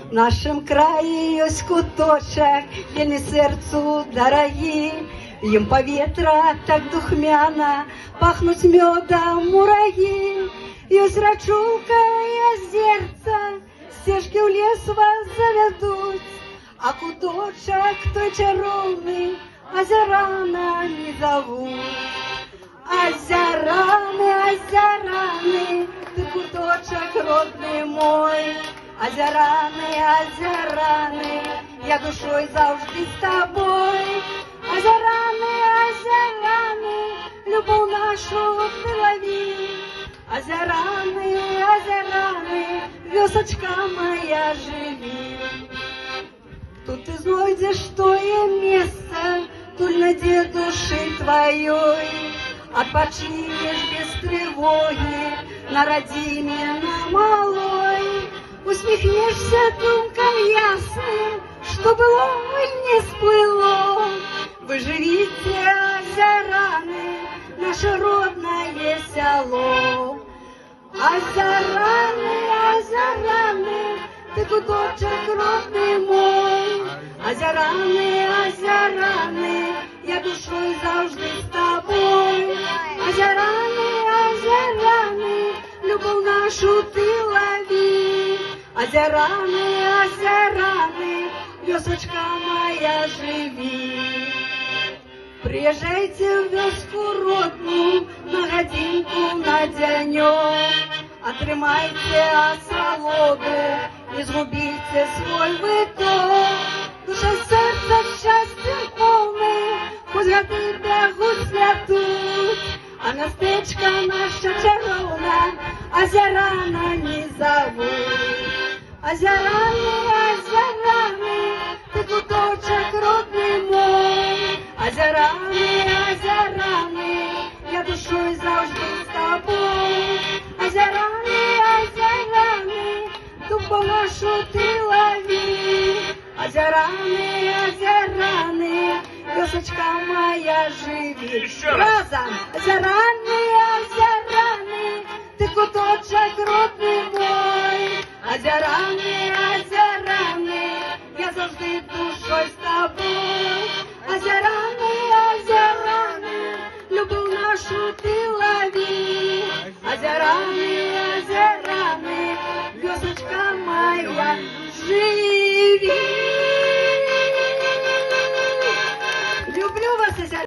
В нашем краі ёсць куточак, вельмі сэрцу дарагі. Ім паветра так духмяна, пахнуць мёдам мурагі. Ёсць рачулка і азерца, сцежкі ў лес вас завядуць. А куточак той чароўны азярана не завуць. Азяраны, азяраны, ты куточак родны мой. Азяраны, азяраны, я душой заўжды з табой. Азяраны, азяраны, любоў нашу ты лаві. Азяраны, азяраны, вёсачка моя жыві. Тут ты знойдзеш тое месца, тульна дзе душы тваёй. Адпачынеш без трывогі на радзіме на малой. Усміхнешся думкам ясным, што было і не сплыло. Вы жывіце, азяраны, наше роднае сяло. Азяраны, азяраны, ты куточак родны мой. Азяраны, азяраны, я душой заўжды з табой. Азяраны, азяраны, любоў нашу ты лаві. Азяраны, азяраны, вёсачка моя жыві. Приезжайте в вёску родную на гадзінку, на дзянёк. Атрымайце асалоду, не згубіце свой выток. Душа сэрца шчасцем поўны, хоць гады бягуць лятуць. А мястэчка наша чароўна, азярана не завуць. Азяраны, азяраны, ты куточак родны мой. Азяраны, азяраны, я душой заўжды з табой. Азяраны, азяраны, любоў нашу ты лаві. Азяраны, азяраны, вёсачка моя жыві. Разом! Азяраны, азяраны, ты куточак родны мой. Азяраны, азяраны, я заўжды душой з табой. Азяраны, азяраны, любоў нашу ты лаві. Азяраны, азяраны, вёсачка моя жыві.